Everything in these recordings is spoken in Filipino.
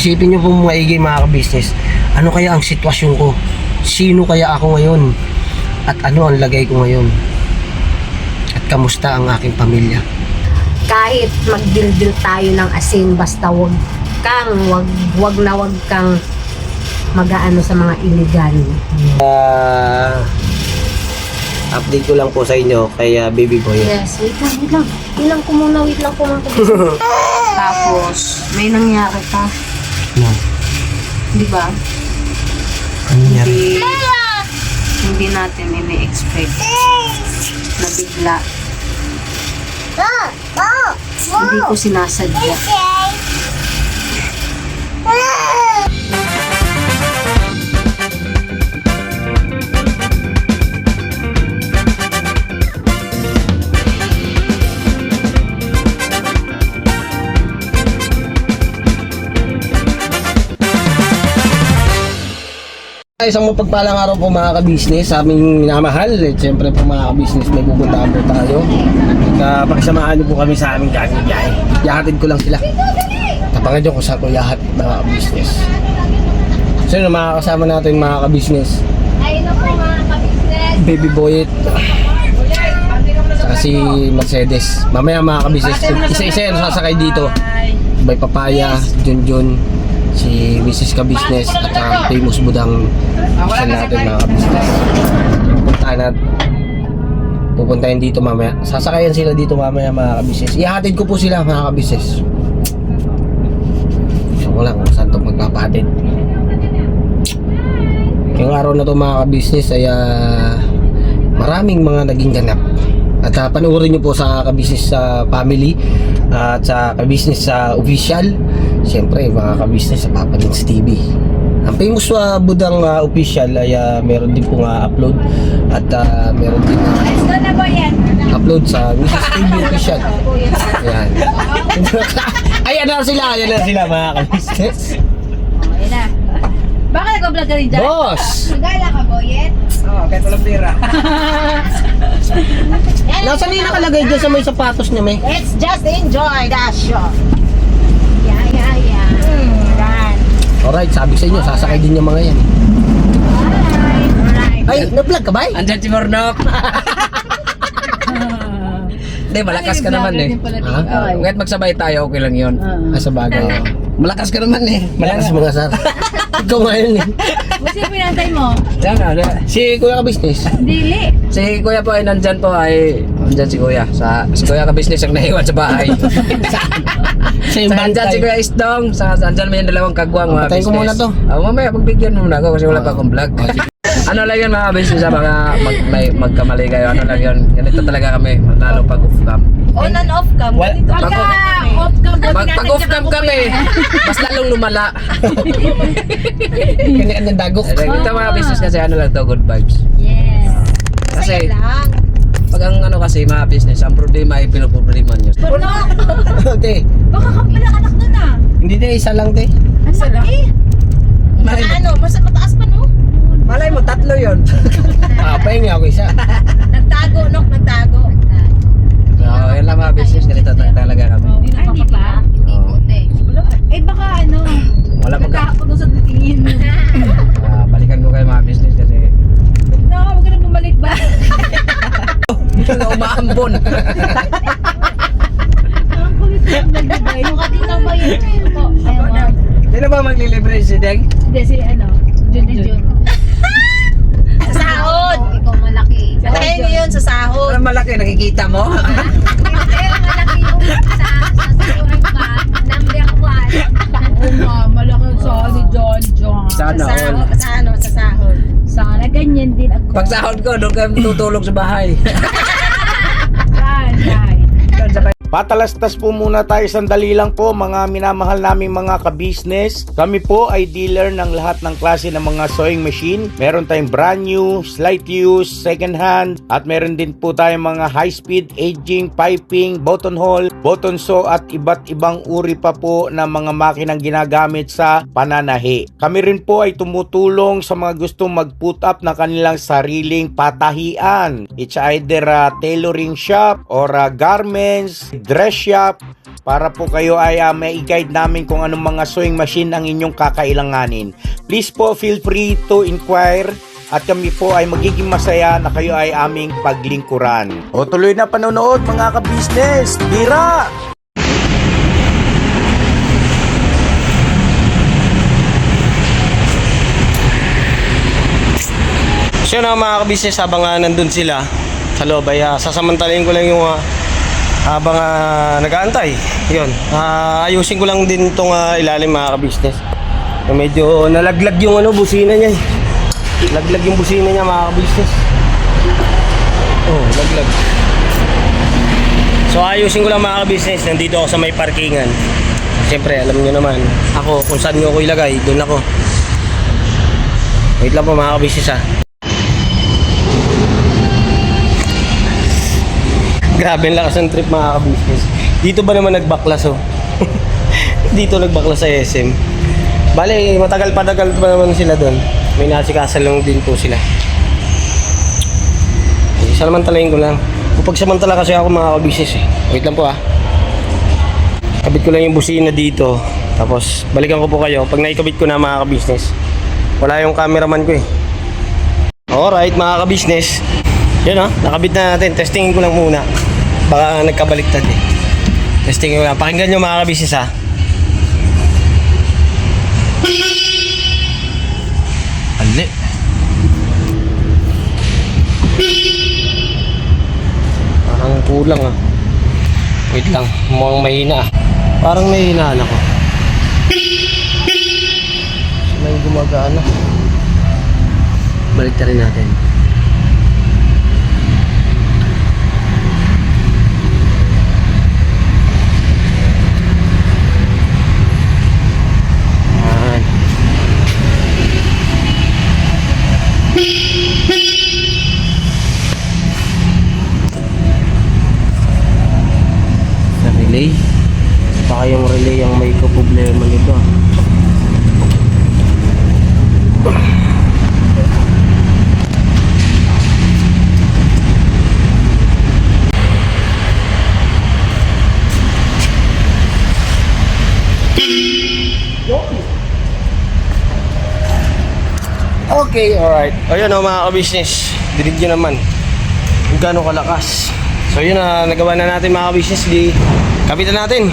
Isipin nyo po maigi mga ka-business, ano kaya ang sitwasyon ko? Sino kaya ako ngayon? At ano ang lagay ko ngayon? At kamusta ang aking pamilya? Kahit magdildil tayo ng asin, basta wag kang mag-aano sa mga illegal. Update ko lang po sa inyo kay Baby Boy. Yes, wait lang. Wait lang ko muna. Tapos, may nangyari pa. No. Di ba? Ano nangyari? Hindi natin ini-expect na bigla. Hindi ko sinasadya. Isang mapagpalang araw po mga ka-business sa aming minamahal. Siyempre po mga ka-business, may pupuntahan po tayo. Pakisamahan niyo po kami sa aming gagawin. Yahatid ko lang sila. Tapangan niyo kung saan ko yahatid mga ka-business. So yun, makakasama natin mga ka-business. Baby Boyet. Saka si Mercedes. Mamaya mga ka-business, isa-isa yan sasakay dito. May Papaya, Junjun, si Mrs. Ka-Business at ang famous budang isa natin mga ka-business. Pupuntahin dito mamaya. Sasakayan sila dito mamaya mga ka-business. Ihatid ko po sila mga ka-business. So ko lang kung saan ito magpapahatid. Yung araw na ito mga ka-business ay maraming mga naging ganap. At panoorin nyo po sa ka-business sa family at sa ka-business sa official. Siyempre mga ka-business sa Papa Dins TV. Ang famous budang official ay meron din pong upload. At meron din upload sa Mrs. TV official. Ayan. Ayan na sila mga ka-business. Ayan na. Bakit nag-vlog ka rin dyan? Boss! Nagala ka, Boyet? Oo, kahit walang pera. Nasaan yung nakalagay dyan sa may sapatos niya may? Let's just enjoy the show. Yeah. Yan. Alright, sabi sa inyo, sasakay din yung mga yan. Alright. Ay, na-vlog ka ba? Andyan si Mornok. Hindi, malakas ka naman eh. Ha? Kahit magsabay tayo, okay lang yun. Sa bagay. Malakas ka naman eh. Malakas mga sar. Ikaw ngayon eh. Kasi pinantay mo? Yan nga. Si Kuya Ka-Business. Dili. Si Kuya po ay nandyan po ay... Nandyan si Kuya. Si Kuya Ka-Business ang nahiwan sa bahay. Sa yung Nandyan si bantay. Kuya Isdong. Nandyan mo yung dalawang kagwang mga Patayin ko business. muna to. Mamaya pagbigyan mo muna ako kasi wala pa akong vlog. Ano lang yun mga business, mga may magkamali kayo. Ano lang yun. Ganito talaga kami. Lalo pag off-cam. On and off cam. What? Ganito Pag- off cam. Pag off-cam kami, mas lalong lumala. Ganyan ang dagok. Ito mga business kasi ano lang to, good vibes. Yes. Kasi Saya lang. pag ang ano kasi mga business, ang problema ay pinoproblema nyo. Te, Baka ka pala anak nun ah. hindi te, isa lang te. Asa lang? Mas mataas pa no? Malay mo, tatlo yun. Pahinga ako isa. Nagtago, nagtago. So, yun lang mga business, ganito talaga kami. Ay, di ba? Oo. Eh baka ano, Wala pag nagkakapag sa tingin. balikan ko kayo mga business kasi No, huwag ka na bumalik ba? na umaambon. Ang kulit ng nagbibay. Mukha din na ba yun? Ayaw. Sino ba maglilibre si Deng? Hindi, si ano? Jun. Sa sahod! Ikaw malaki. Kaya niyo yun sa sahod. Ano malaki, nakikita mo? Hindi, malaki yung sa sasahuran ka. Number 1. Oo nga, malaki yung sahod ni John. Sana all. Sa sahod. Sana ganyan din ako. Pag sahod ko, doon kayo tutulog sa bahay. Doon sa Patalastas po muna tayo sandali lang po mga minamahal naming mga ka-business. Kami po ay dealer ng lahat ng klase ng mga sewing machine. Meron tayong brand new, slight use, second hand, at meron din po tayong mga high speed, aging, piping, button hole, button sew at iba't ibang uri pa po ng mga makinang ginagamit sa pananahi. Kami rin po ay tumutulong sa mga gustong mag-put up ng kanilang sariling patahian. It's either a tailoring shop or a garments, dress shop, para po kayo ay may i-guide namin kung anong mga sewing machine ang inyong kakailanganin. Please po feel free to inquire at kami po ay magiging masaya na kayo ay aming paglingkuran. O tuloy na panonood mga ka-business! Tira! So yun mga ka-business, habang nandun sila sa loob ay sasamantalayin ko lang yung habang nag-aantay. Yun, ayusin ko lang din itong ilalim mga ka-business. Medyo nalaglag yung busina niya. Laglag yung busina niya mga ka-business. Oh, laglag. So ayusin ko lang mga ka-business. Nandito ako sa may parkingan. Siyempre alam niyo naman, ako kung saan nyo ako ilagay, doon ako. Wait lang po mga ka-business Grabe ang lakas ng trip mga ka-business. Dito ba naman nagbaklas Dito nagbaklas sa SM. Bale, matagal pa naman sila doon. May nasikasa lang din po sila. Samantalayin ko lang. Pagsamantala kasi ako mga ka-business Wait lang po Kabit ko lang yung busina dito. Tapos balikan ko po kayo pag naikabit ko na mga ka-business. Wala yung cameraman ko Alright mga ka-business. Yun nakabit na natin. Testingin ko lang muna. Baka nagkabaliktad Testingin ko lang. Pakinggan nyo mga ka-business Ali. Parang kulang Wait lang. Mukhang mahina Parang mahina ako. May gumagana. Balik rin natin. Relay. Baka yung relay ang may problema nito Okay, alright. Ayun mga ka-business. Dinig nyo naman kung gano'ng kalakas. So yun nagawa na natin mga ka-business. Kabitan natin.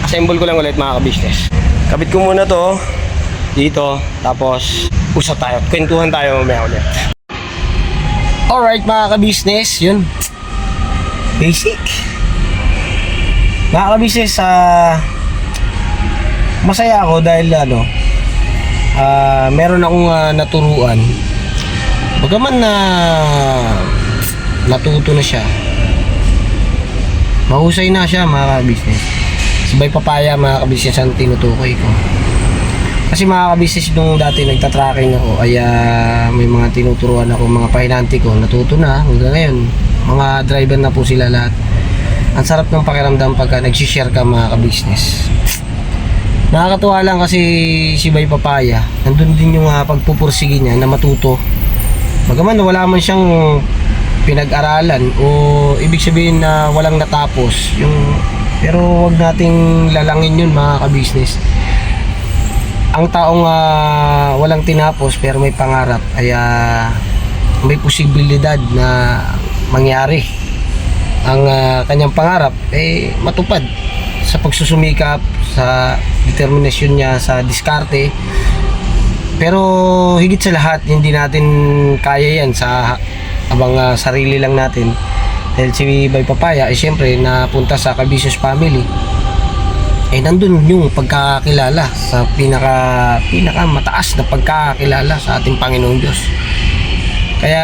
Assemble ko lang ulit mga ka-business. Kabit ko muna to dito. Tapos usap tayo. Kwentuhan tayo mamaya ulit. Alright mga ka-business. Yun. Basic. Mga ka-business, masaya ako dahil meron akong naturuan. Bagaman na natuto na siya, mahusay na siya mga ka-business. Si Bay Papaya mga ka-business ang tinutukoy ko. Kasi mga ka-business nung dati nagtatracking ako ay may mga tinuturuan ako, mga pahinanti ko natuto na hanggang ngayon. Mga driver na po sila lahat. Ang sarap ng pakiramdam pagka nagsishare ka mga ka-business. Nakakatuwa lang kasi si Bay Papaya, nandun din yung pagpupursige niya na matuto. Bagaman wala man siyang pinag-aralan o ibig sabihin na walang natapos pero wag nating lalangin yun mga ka-business. Ang taong walang tinapos pero may pangarap ay may posibilidad na mangyari ang kanyang pangarap matupad sa pagsusumikap, sa determinasyon niya, sa diskarte. Pero higit sa lahat, hindi natin kaya yan sa abang sarili lang natin. Dahil si Bay Papaya siyempre napunta sa ka-business family. Nandun yung pagkakakilala sa pinaka mataas na pagkakakilala sa ating Panginoong Diyos. Kaya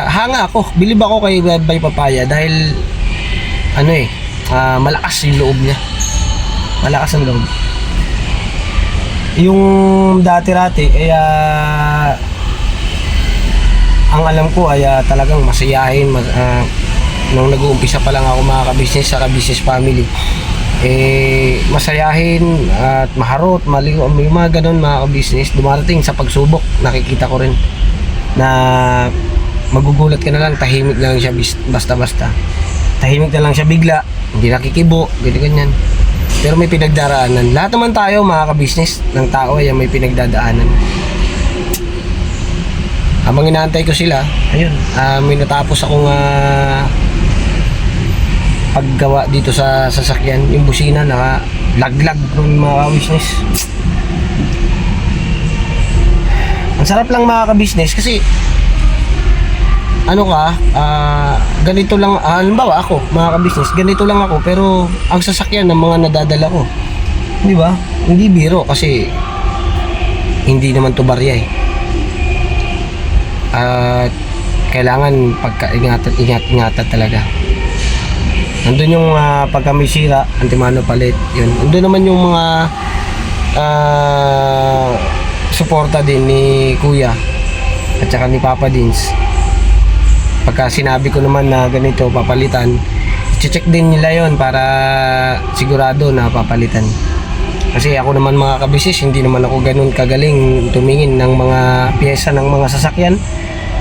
hanga ako, bilib ako kay Bay Papaya dahil malakas yung loob niya. Malakas ang loob. Yung dati-rati ang alam ko ay talagang masayahin nung nag-uumpisa pa lang ako mga ka-business sa ka-business family. Masayahin at maharot, maligo, may mga ganun mga ka-business. Dumarating sa pagsubok, nakikita ko rin na magugulat ka na lang, tahimik na lang siya basta-basta. Tahimik na lang siya bigla, hindi nakikibo, ganyan. pero may pinagdaraanan. Lahat naman tayo mga ka-business ng tao ay may pinagdadaanan. Habang inaantay ko sila, ayun, may natapos akong paggawa dito sa sasakyan. Yung busina nakalaglag ng mga ka-business. Ang sarap lang mga ka-business kasi ganito lang, halimbawa ako, mga ka-business, ganito lang ako, pero ang sasakyan ng mga nadadala ko, di ba? Hindi biro kasi hindi naman to barya eh. At kailangan ingatan talaga. Nandun yung pagka may sira, antimano palit, yun. Nandun naman yung mga suporta din ni Kuya at saka ni Papa Dins. Pagka sinabi ko naman na ganito papalitan, check din nila yon para sigurado na papalitan. Kasi ako naman mga ka-business, hindi naman ako ganun kagaling tumingin ng mga piyesa ng mga sasakyan.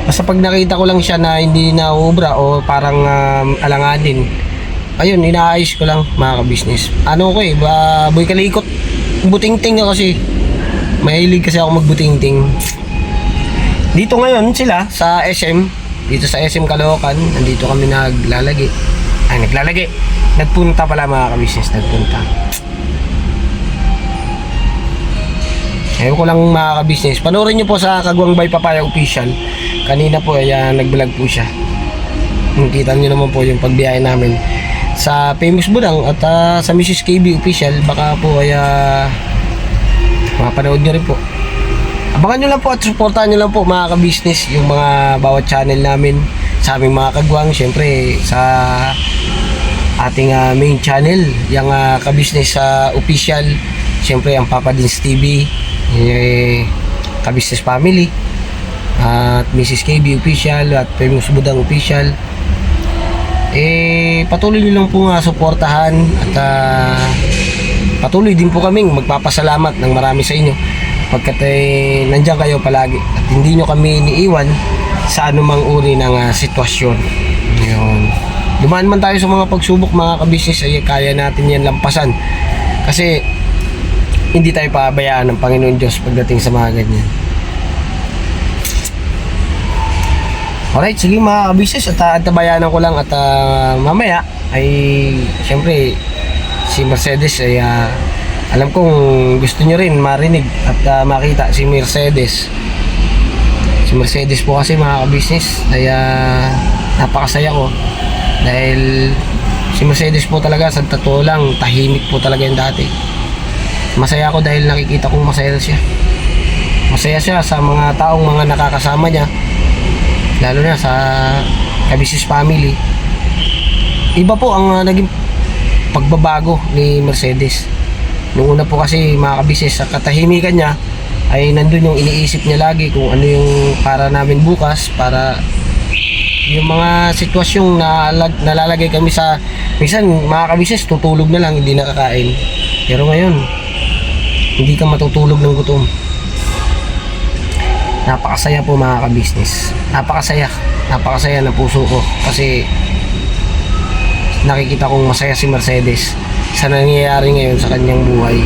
Basta pag nakita ko lang siya na hindi na ubra o parang alanganin, ayun, inaayos ko lang mga ka-business. Ano ko boy kalikot, buting-ting kasi. Mahilig kasi ako magbuting-ting. Dito ngayon sila sa SM, dito sa SM Caloocan, nandito kami naglalagay. Nagpunta pala mga ka-business, nagpunta. Ayaw ko lang mga ka-business. Panoorin nyo po sa Kagwang by Papaya Official. Kanina po ay nag-vlog po siya. Kita nyo naman po yung pagbiyahe namin sa Famous Budang at sa Mrs. KB Official. Baka po ay mapanood nyo rin po. Abangan nyo lang po at supportahan nyo lang po mga ka-business yung mga bawat channel namin sa aming mga kagwang. Siyempre sa ating main channel, yung ka-business official. Siyempre ang Papa Dins TV, ka-business family, at Mrs. KB Official at Famous Budang Official. Patuloy nyo lang po suportahan at patuloy din po kaming magpapasalamat ng marami sa inyo pagkat nandiyan kayo palagi at hindi nyo kami iniiwan sa anumang uri ng sitwasyon. Yun. Dumaan man tayo sa mga pagsubok mga ka-business, ay kaya natin yan lampasan kasi hindi tayo pabayaan ng Panginoon Diyos pagdating sa mga ganyan. Alright, sige mga ka-business, at antabayanan ko lang at mamaya ay siyempre si Mercedes ay alam kong gusto nyo rin marinig at makita si Mercedes. Si Mercedes po kasi mga ka-business ay napakasaya ko dahil si Mercedes po talaga sa totoo lang tahimik po talaga yung dati. Masaya ako dahil nakikita kong masaya siya. Masaya siya sa mga taong mga nakakasama niya, lalo na sa ka-business family. Iba po ang naging pagbabago ni Mercedes. Noong una po kasi mga ka-business, sa katahimikan niya ay nandun yung iniisip niya lagi kung ano yung para namin bukas, para yung mga sitwasyong nalalagay kami sa, minsan mga ka-business tutulog na lang, hindi nakakain. Pero ngayon hindi ka matutulog ng gutom. Napakasaya po mga ka-business, napakasaya ng puso ko kasi nakikita kong masaya si Mercedes sa nangyayari ngayon sa kanyang buhay.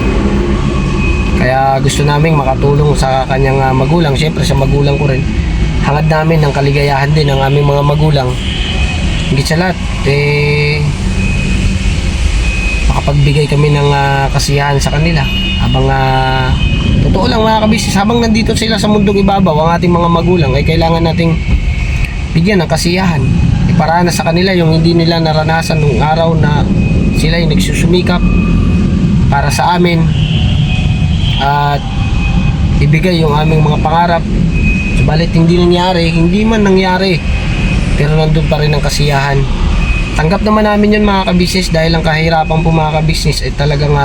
Kaya gusto naming makatulong sa kanyang magulang. Siyempre sa magulang ko rin, hangad namin ng kaligayahan din ng aming mga magulang. Higit sa lahat makapagbigay kami ng kasiyahan sa kanila habang totoo lang mga ka-business, habang nandito sila sa mundong ibabaw ang ating mga magulang ay kailangan nating bigyan ng kasiyahan, iparana sa kanila yung hindi nila naranasan nung araw na sila ay nagsusumikap para sa amin at ibigay yung aming mga pangarap. Subalit hindi man nangyari, pero nandun pa rin ang kasiyahan. Tanggap naman namin yun mga ka-business dahil ang kahirapan po mga ka-business ay talagang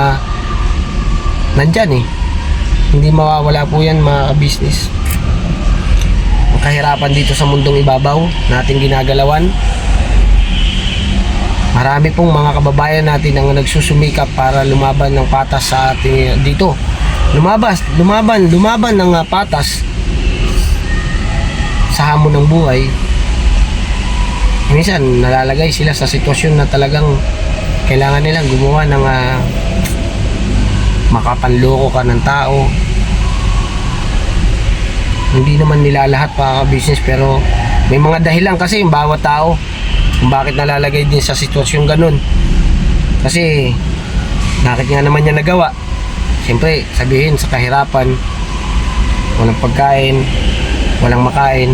nandyan hindi mawawala po yan mga ka-business. Ang kahirapan dito sa mundong ibabaw nating ginagalawan, marami pong mga kababayan natin ang nagsusumikap para lumaban ng patas sa ating dito. Lumaban ng patas sa hamon ng buhay. Minsan nalalagay sila sa sitwasyon na talagang kailangan nilang gumawa ng makapanloko ka ng tao. Hindi naman nila lahat mga ka-business, pero may mga dahilan kasi yung bawat tao kung bakit nalalagay din sa sitwasyon ganun. Kasi bakit nga naman niya nagawa? Siyempre, sabihin sa kahirapan, walang pagkain, walang makain.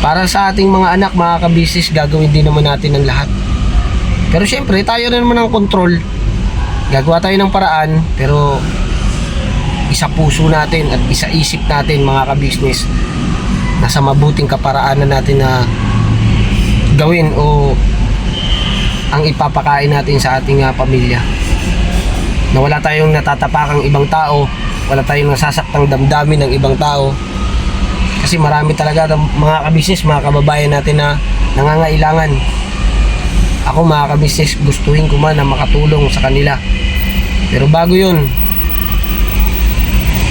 Para sa ating mga anak, mga ka-business, gagawin din naman natin ang lahat. Pero siyempre, tayo rin naman ang control. Gagawa tayo ng paraan, pero isa puso natin at isa isip natin, mga ka-business, nasa mabuting kaparaanan natin na gawin o ang ipapakain natin sa ating pamilya. Na wala tayong natatapakang ibang tao, wala tayong nasasaktang damdamin ng ibang tao. Kasi marami talaga mga ka-business, mga kababayan natin na nangangailangan. Ako mga ka-business, gustuhin ko man na makatulong sa kanila. Pero bago yun,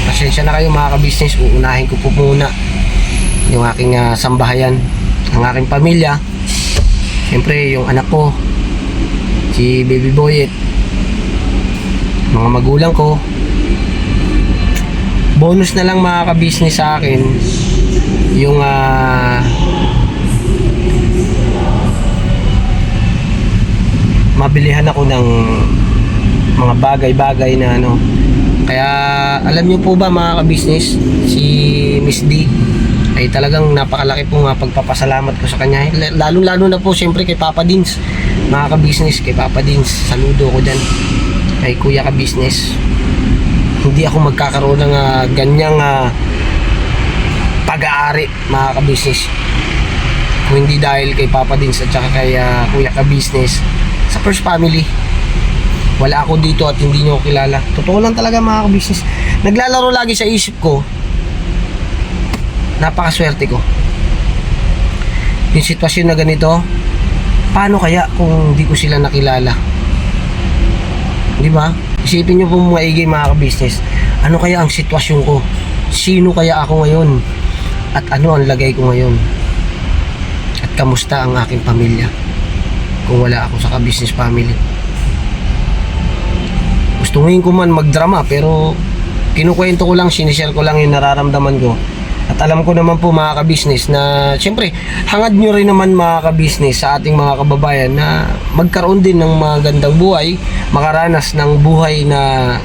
pasensya na kayo mga ka-business, uunahin ko po muna yung aking sambahayan, ang aking pamilya. Siyempre yung anak ko, si Baby Boyet, mga magulang ko. Bonus na lang mga ka-business sa akin yung mabilihan ako ng mga bagay-bagay na ano. Kaya alam niyo po ba mga ka-business, si Miss D ay talagang napakalaki pong pagpapasalamat ko sa kanya. Lalo na po siyempre kay Papa Dins, mga ka-business, kay Papa Dins. Saludo ko dyan kay Kuya ka-business. Hindi ako magkakaroon ng ganyang pag-aari mga ka-business kung hindi dahil kay Papa Dins at saka kay Kuya ka-business. Sa First Family, wala ako dito at hindi nyo kilala. Totoo lang talaga mga ka-business. Naglalaro lagi sa isip ko, napakaswerte ko. Yung sitwasyon na ganito, paano kaya kung hindi ko sila nakilala? Di ba? Isipin nyo po maigi mga ka-business, ano kaya ang sitwasyon ko? Sino kaya ako ngayon? At ano ang lagay ko ngayon? At kamusta ang aking pamilya kung wala ako sa ka-business family? Gustuhin ko man magdrama, pero kinukwento ko lang, sinishare ko lang yung nararamdaman ko. At alam ko naman po mga ka-business na siyempre hangad nyo rin naman mga ka-business sa ating mga kababayan na magkaroon din ng magandang buhay, makaranas ng buhay na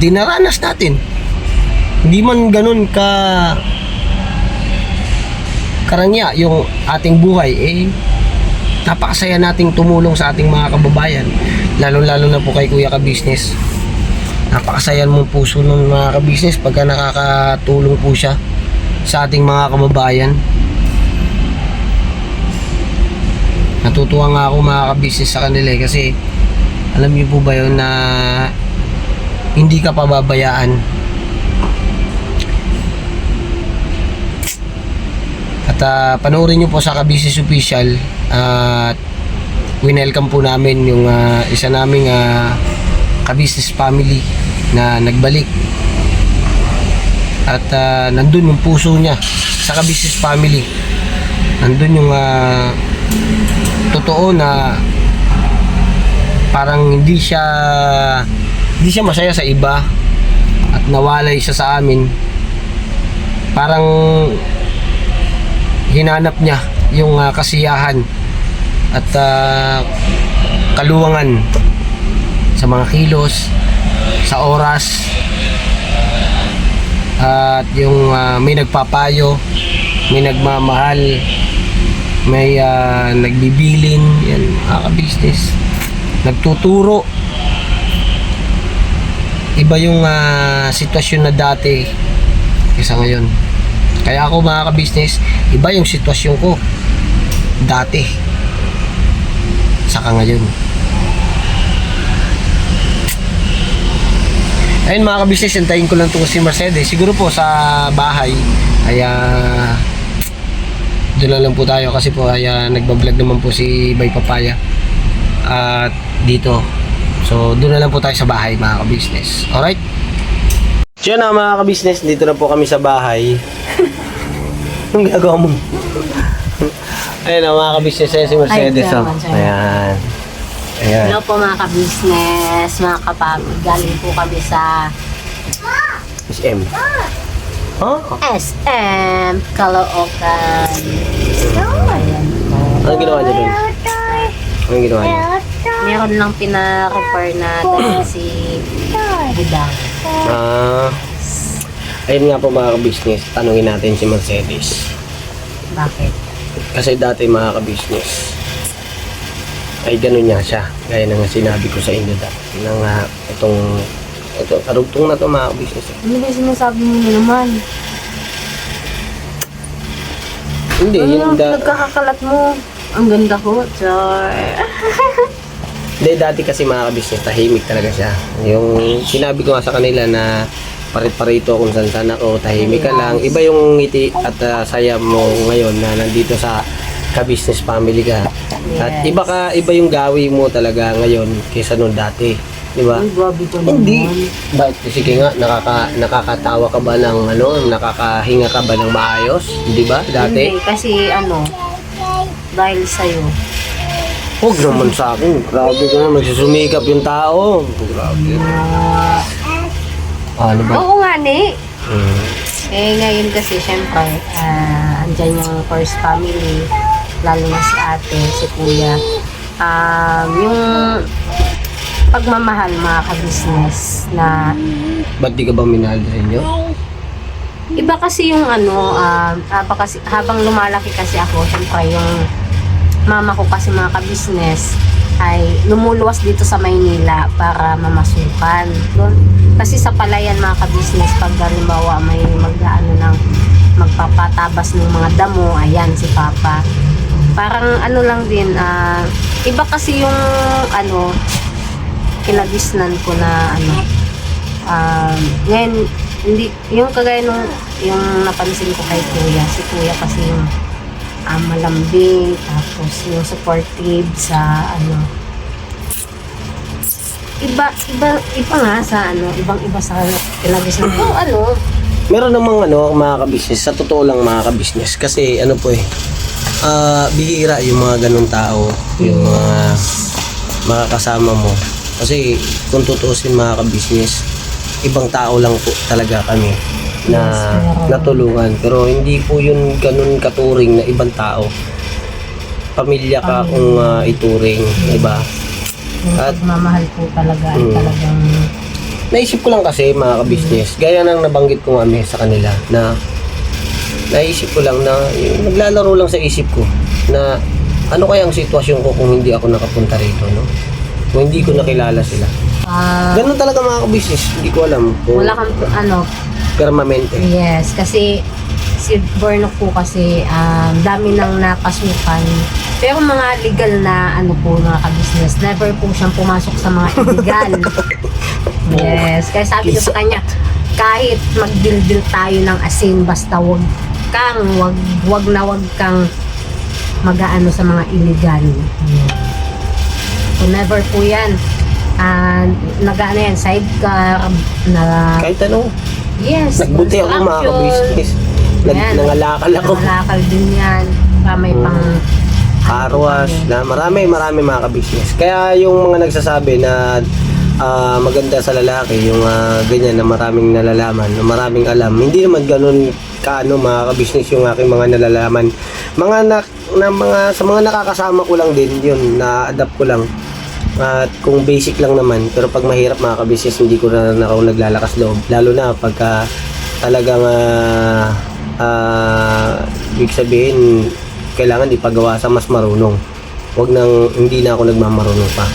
dinaranas natin. Hindi man ganun karangya yung ating buhay, napakasaya nating tumulong sa ating mga kababayan, lalo na po kay Kuya ka-business. Napakasaya mong puso ng mga ka-business pagka nakakatulong po siya sa ating mga kababayan. Natutuwa nga ako mga ka-business sa kanila kasi alam niyo po ba yun na hindi ka pababayaan. At panoorin niyo po sa ka-business official at winelcome po namin yung isa naming ka-business family na nagbalik. At nandun yung puso niya sa ka-business family. Nandun yung totoo na parang hindi siya masaya sa iba at nawalay siya sa amin. Parang hinanap niya yung kasiyahan at kaluwangan sa mga kilos, sa oras, at yung may nagpapayo, may nagmamahal, may nagbibilin, yan mga ka-business, nagtuturo. Iba yung sitwasyon na dati kaysa ngayon. Kaya ako mga ka-business, iba yung sitwasyon ko dati saka ngayon. Ayun mga ka-business, hintayin ko lang itong si Mercedes. Siguro po sa bahay ay doon lang po tayo kasi po ay nagbablog naman po si Bay Papaya at dito. So doon na lang po tayo sa bahay mga ka-business. Alright? So yun na mga ka-business, dito na po kami sa bahay. Anong gagawa mo? Ayun na mga ka-business, ayun si Mercedes. Ay, Ayan. Ayan. Hello po mga ka-business, mga kapag. Galing po kami sa SM. Huh? SM Caloocan. So, ayan po. Anong ginawa niya dun? Anong ginawa niya? Meron lang pina-refer na dahil si Budang. Ayun nga po mga ka-business, tanungin natin si Mercedes. Bakit? Kasi dati mga ka-business, ay ganun niya siya. Gaya na nga sinabi ko sa inyo dati. Na nga, ito, karugtong na to mga ka-business. Ano ba yung sinasabi mo na naman? Hindi, yun Nagkakakalat mo. Ang ganda ko, Char. Hindi, dati kasi mga ka-business, tahimik talaga siya. Yung sinabi ko nga sa kanila na parit-parito kung saan ako, tahimik ka lang. Iba yung ngiti at saya mo ngayon na nandito sa ka-business family ka. At iba yung gawi mo talaga ngayon kaysa noon dati. Di ba? Ang grabe ko naman. Hindi. Bakit? Sige nga, nakakatawa ka ba ng nakakahinga ka ba ng maayos? Di ba? Dati? Hindi, kasi dahil sa'yo. Huwag naman sa akin. Grabe ka na. Magsusumikap yung tao. Grabe. Ano ba? Oo nga, ni. Ngayon kasi, syempre, andyan yung first family, lalo na si ate, si kuya. Yung pagmamahal, mga ka-business, na Ba't di ka ba minahal sa inyo? iba kasi yung habang lumalaki kasi ako, syempre yung mama ko kasi mga ka-business ay lumuluwas dito sa Maynila para mamasukan doon. Kasi sa palayan mga ka-business, pag halimbawa may magpapatabas ng mga damo, ayan si Papa. Parang lang din, iba kasi yung kinagisnan ko na ngayon, hindi, yung kagaya nung yung napansin ko kay kuya, si kuya kasi yung malambing, tapos yung supportive sa iba nga sa ibang-iba sa kinagisnan ko, Meron namang mga ka-business, sa totoo lang mga ka-business, kasi bihira yung mga ganun tao, yung mga kasama mo. Kasi kung tutuusin mga ka-business, ibang tao lang po talaga kami na natulungan. Pero hindi po yun ganun katuring na ibang tao. Pamilya ka kung ituring, diba? yung At pagmamahal po talaga ay talagang naisip ko lang kasi mga ka-business, gaya nang nabanggit ko nga sa kanila na naisip ko lang na naglalaro lang sa isip ko na ano kaya ang sitwasyon ko kung hindi ako nakapunta rito, no? Kung hindi ko nakilala sila. Ganun talaga mga ka-business, hindi ko alam kung wala kang permanente. yes, kasi si Bornok po kasi dami nang napasukan. Pero mga legal na po mga ka-business, never po siyang pumasok sa mga illegal. Yes, kaya sabi ko sa kanya, kahit magdildil tayo ng asin, basta wag kang mag-aano sa mga illegal. So never po yan. Nag-ano yan, sidecar, Kahit ano, yes, nagbuti ako mga ka-business. Nangalakal ako. Nangalakal din yan. May pang Carwash, na marami mga ka-business. Kaya yung mga nagsasabi na maganda sa lalaki, yung ganyan na maraming nalalaman, na maraming alam, hindi naman ganun mga ka-business yung aking mga nalalaman. Sa mga nakakasama ko lang din yun, na-adapt ko lang. At kung basic lang naman, pero pag mahirap mga ka-business, hindi ko na ako naglalakas loob. Lalo na pagka talagang ibig sabihin, kailangan ipagawa sa mas marunong. Hindi na ako nagmamarunong pa.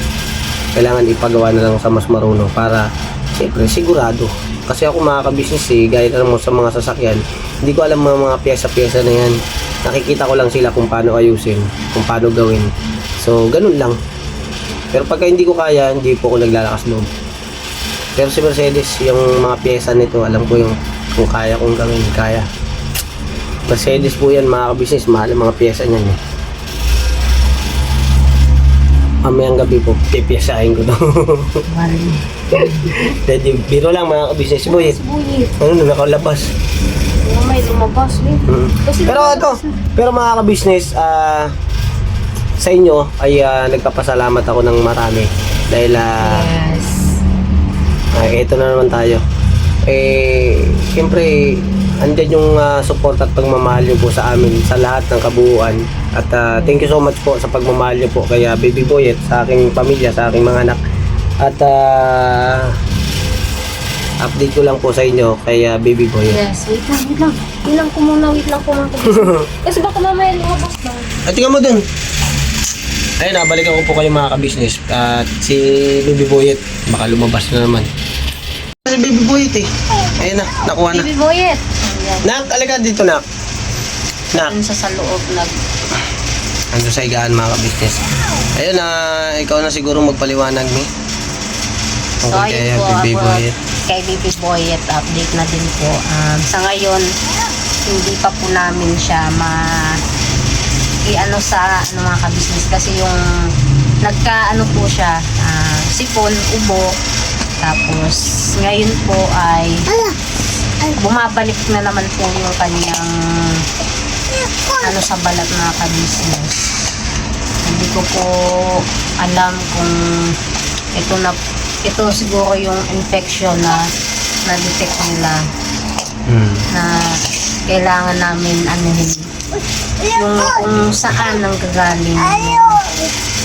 Kailangan ipagawa na lang sa mas marunong para siyempre sigurado. Kasi ako mga ka-business gaya na mo sa mga sasakyan, hindi ko alam mga pyesa-pyesa na yan. Nakikita ko lang sila kung paano ayusin, kung paano gawin. So, ganun lang. Pero pagka hindi ko kaya, hindi po ako naglalakas loob. Pero si Mercedes, yung mga pyesa nito, alam ko yung kung kaya kong gawin, kaya. Mercedes po yan mga ka-business, mahal ang mga pyesa niyan Mamayang gabi po, pipiyasahin ko to. Pwede, biro lang mga ka-business boy. Ano, nakalabas. may lumabas Pero mga ka-business, sa inyo ay nagpapasalamat ako ng marami dahil Yes. ito na naman tayo. Siyempre andyan yung support at pagmamahal nyo po sa amin sa lahat ng kabuuan. At thank you so much po sa pagmamahal nyo po kay Baby Boy at sa aking pamilya, sa aking mga anak. At update ko lang po sa inyo kay Baby Boy. Yes, wait lang. Wait lang ko muna mga kabisnes. Kasi baka mamaya lumabas na. At tingnan mo dun. Ayun, nabalikan ko po kayo mga kabisnes. At si Baby Boyet, baka lumabas na naman. Si Baby Boyet eh. Ayun na, nakuha na. Baby Boyet. Ayan. Nak, alika dito nak. Nak, Ano sa loob ando sa higaan mga kabisnes. Ayun na, ikaw na siguro magpaliwanag ni. So Tungkol kay ayun po, Baby ako, Boyet. kay Baby Boyet, update na din po. Sa ngayon, hindi pa po namin siya i-ano sa mga kabisnes kasi yung nagka-ano po siya, sipon, ubo, tapos ngayon po ay bumabalik na naman po yung kanyang ano sa balat mga kabisnes. Hindi ko po alam kung ito siguro yung infection na na-detect nila na kailangan namin anuhin yung kung saan nang gagaling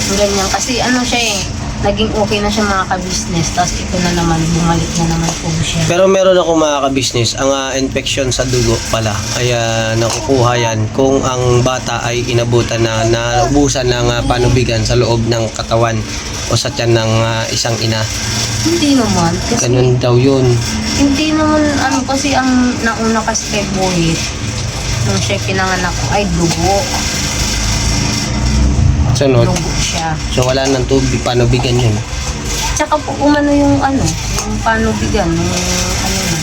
yung ganyan kasi ano siya naging okay na siya mga ka-business tapos ito na naman bumalik na naman po siya. Pero meron ako mga kabisnes, ang infection sa dugo pala ay nakukuha yan kung ang bata ay inabutan na naubusan ng panubigan sa loob ng katawan o sa tiyan ng isang ina. Hindi naman kasi Ganun daw yun. hindi naman ano kasi ang nauna kasi kay Boyet nung siya pinanganak ko ay dugo Sunod. siya. So wala nang tubig, panubigan yun. Tsaka po umano yung yung panubigan, yung ano na.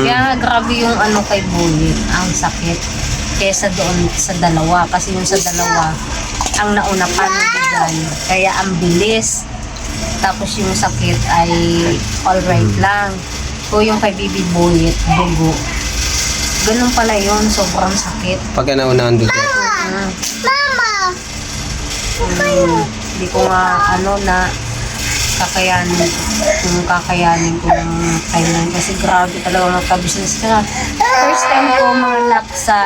Kaya grabe yung ano kay Boyet, ang sakit. Kesa doon sa dalawa, kasi yung sa dalawa, ang nauna panubigan, kaya ang bilis. Tapos yung sakit ay alright lang. O yung kay Baby Boyet, dugo. Ganun pala yun, sobrang sakit. Pagka naunahan dugo. Hindi ko nga na kakayanin kung kailan kasi grabe talaga mga ka-business ka. First time ko mga anak sa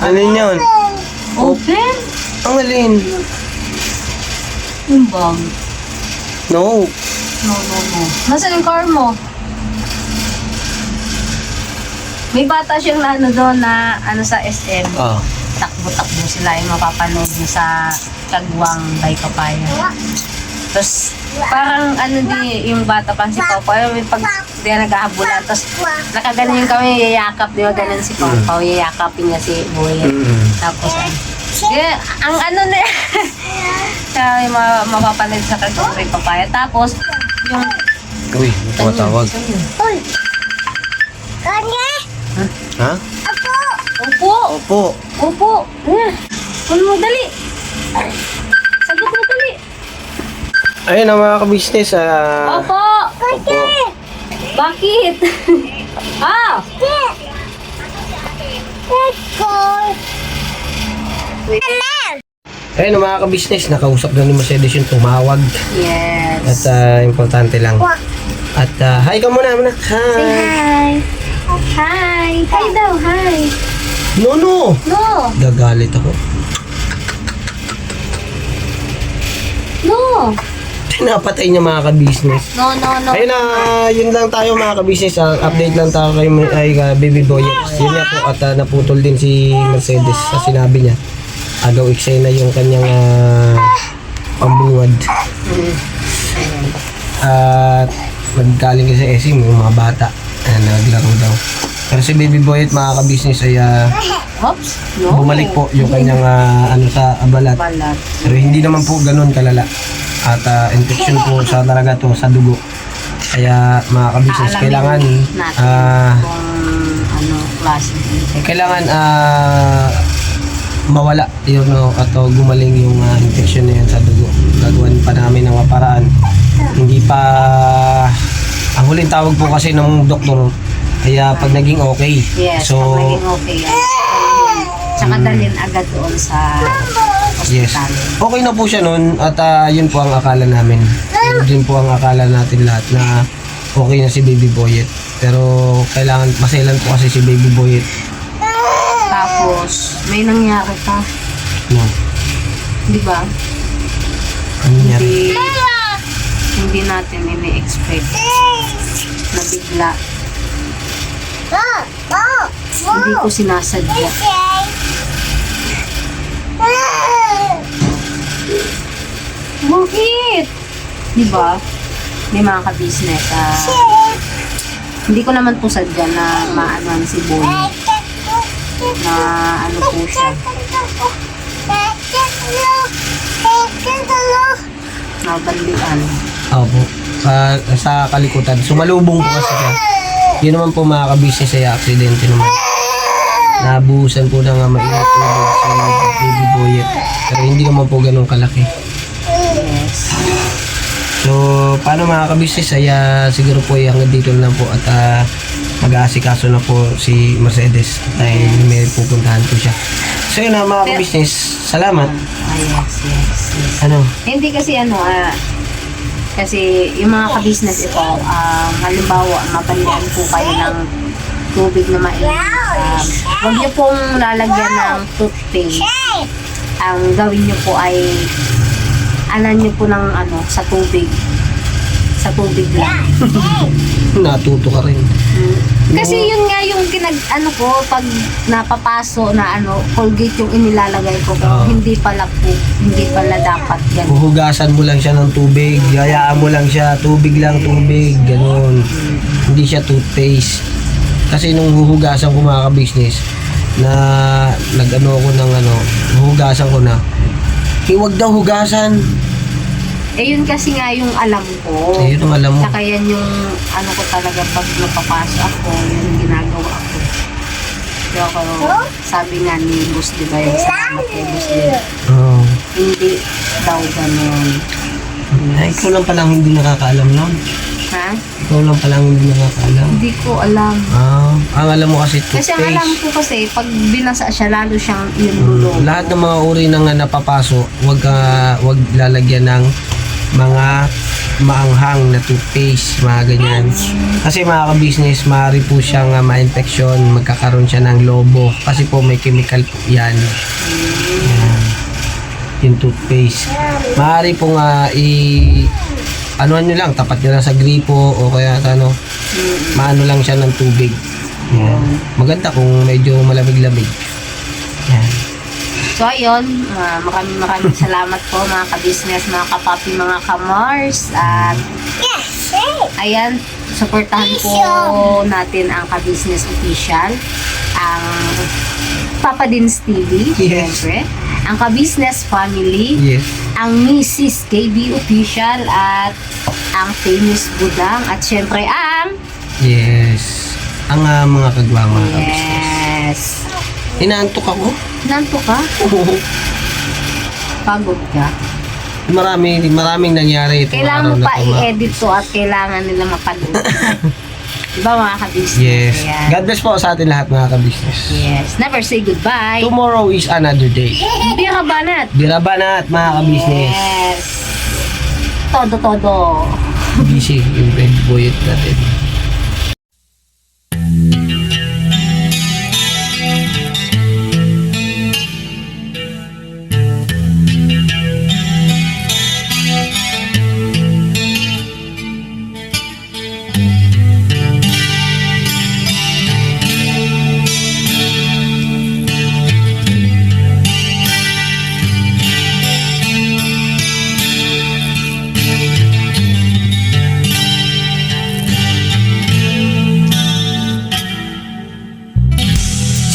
Ano yun? open Ang alin? yung bag. No. No. Nasaan yung car mo? May bata siyang doon na sa SM. Ah. Takbo-takbo sila yung mapapanood mo sa Kagwang by Papaya. Tapos parang yung bata pa si Papa, pag di na naghahabulan, tapos nakaganon yung kami, yayakap, di ba ganun si Papa, yayakapin niya si Boyet. Tapos ang na yung mapapanood sa Kagwang by Papaya. Tapos yung Uy, tumatawag. Ha? Opo. Opo. Ano mo, dali. Sagot mo, dali. Ayun ang mga kabisnes. Opo. Opo. Bakit? Ayun ang mga kabisnes. Nakausap na ni Mercedes yung tumawag. Yes. At importante lang. At hi ka muna. Say Hi. hi. Hi daw, hi. No. No. Gagalit ako. No. Napatay niya mga kabisnes. No. Ayun na, yun lang tayo mga kabisnes. Update lang tayo kay Baby Boy. Yun nga po at naputol din si Mercedes sa sinabi niya. Agaw eksena yung kanyang pambungad. At nagkaling sa SM yung mga bata. Naglaro daw. Pero si Baby Boy at mga kabisnes ay Oops. No. bumalik po yung kanyang sa balat. Balat. Pero hindi naman po ganun kalala. At infection po sa talaga to sa dugo. Kaya mga kabisnes, kailangan kung klase. kailangan mawala yun at gumaling yung infection na yan sa dugo. Gagawin pa namin ng paraan. Hindi pa ang huling tawag po kasi ng doktor kaya pag naging okay. Yes, So pag naging okay yan. Tsaka dalhin agad doon sa Yes. ospital. Okay na po siya nun at yun po ang akala namin. Yun din po ang akala natin lahat na okay na si Baby Boyet. Pero kailangan, maselan po kasi si Baby Boyet. Tapos, may nangyari pa. No. Di ba? Ano nangyari? Hindi natin ini-expect na bigla. Hindi ko sinasadya. Bakit? Di ba? May mga ka-business. Hindi ko naman po sadya na maano si Boy. Na ano po siya. Nabandian. Opo. Sa kalikutan. Sumalubong po kasi siya. Yun naman po mga ka-business ay aksidente naman. Nabuhusan po ng mainit tubig si Baby Boyet. Pero hindi naman po ganun kalaki. Yes. So, paano mga ka-business ay siguro po ay hanggang dito na lang po at mag-aasikaso na po si Mercedes dahil may pupuntahan po siya. So yun na mga ka-business, salamat. Yes. Ano? Hindi kasi kasi yung mga ka-business ito, halimbawa, mapandian po kayo ng tubig na mainit. Huwag niyo pong lalagyan ng toothpaste. Ang gawin niyo po ay anan niyo po ng sa tubig. Sa tubig lang. Natuto ka rin. Kasi yun nga yung pag napapaso na Colgate yung inilalagay ko. Pero hindi pala dapat ganun. Huhugasan mo lang siya ng tubig, hayaan mo lang siya, tubig lang, tubig, ganun. Hindi siya toothpaste. Kasi nung huhugasan ko mga ka-business, na huhugasan ko na, huwag daw hugasan. Yun kasi nga yung alam ko. Yun ang alam mo. Saka yan yung ko talaga pag napapasok ako, yung ginagawa ko. Pero sabi nga ni Boss, di ba yung salamat kay Boss, Oo. hindi daw ganun. Ay, ikaw lang palang hindi nakakaalam nun. Ha? Ikaw lang palang hindi nakakaalam. Hindi ko alam. Ang alam mo kasi Kasi ang alam toothpaste. ko kasi, pag binasa siya, lalo siyang yung dulo. Lahat ng mga uri ng napapaso, wag lalagyan ng mga maanghang na toothpaste, mga ganyan. Kasi mga ka-business, maaari po siyang ma-infection, magkakaroon siya ng lobo. Kasi po may chemical po yan. Yan. Yung toothpaste. Maaari po nga anuhan nyo lang, tapat nyo lang sa gripo o kaya maano lang siya ng tubig. Yan. Maganda kung medyo malamig-lamig. Yan. So ayun, maraming salamat po mga ka-business, mga kapapi, mga ka-Mars. At ayan, supportahan po natin ang ka-business official, ang Papa Dins TV, Yes. syempre, ang ka-business family, Yes. ang Mrs. KB official, at ang famous Budang, at syempre ang Yes. Ang mga kagwang mga ka-business. yes. Inaantok ako. Nanto ka? Pagod ka? Maraming nangyari itong Kailangan araw mo na pa to, mga i-edit to at kailangan nila mapanood. Diba mga ka-business? Yes. Ayan. God bless po sa atin lahat mga ka-business. Yes. Never say goodbye. Tomorrow is another day. Bira banat. Birabanat mga ka-business. Yes. Todo. Busy yung Baby Boyet natin.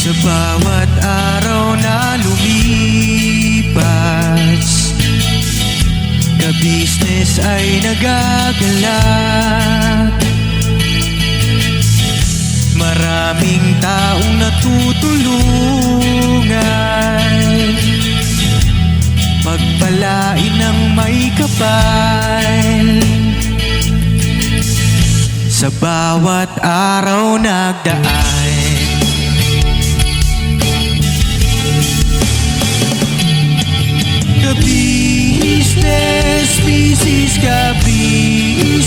Sa bawat araw na lumipas, ka-business ay nagagalak. Maraming taong natutulungan, pagpalain ng may kapal. Sa bawat araw nagdaan, Ka-business, business, ka-business.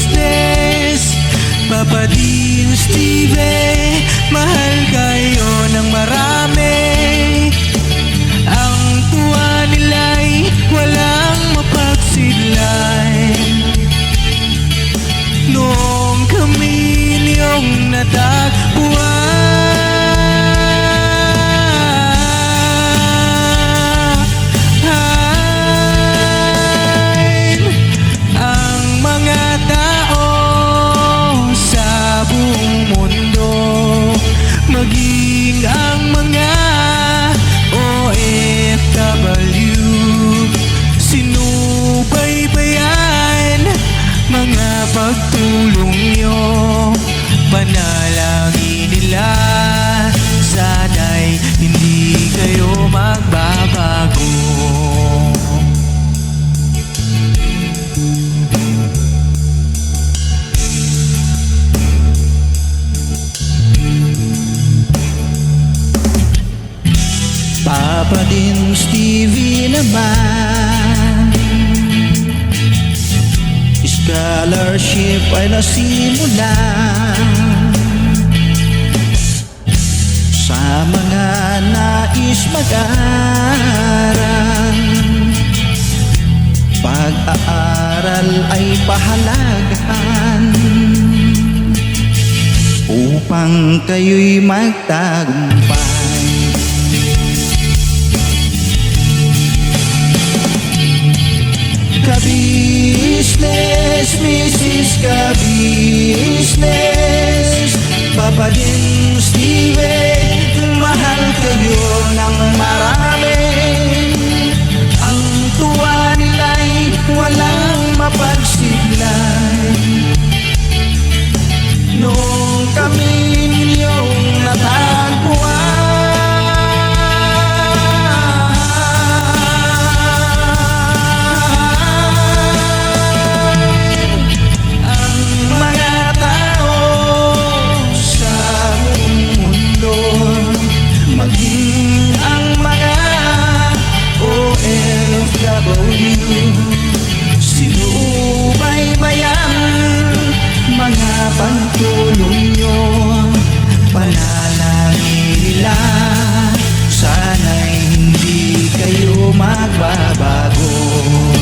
Papa Dean, Steve, mahal kayo ng marami. Ang tuwa nila'y walang mapagsidlay. Noong kami niyong natagpuan. Ang mga tao sa buong mundo, maging ang mga OFW, sinubaybayan mga pagtulong nyo. Panalangin nila, sana'y hindi kayo magbabago. Papa din Stevie naman, scholarship ay nasimula sa mga nais mag-aral. Pag-aaral ay pahalagahan upang kayo'y magtagumpay. Ka-business, Mrs. Ka-business, Papa din Steve, mahal kayo ng marami. Ang tuwa nila'y walang mapagsiglay. Noong kami ninyong natagpuan. Sinubaybayan mga pagtulong nyo. Panalangin nila, sana'y hindi kayo magbabago.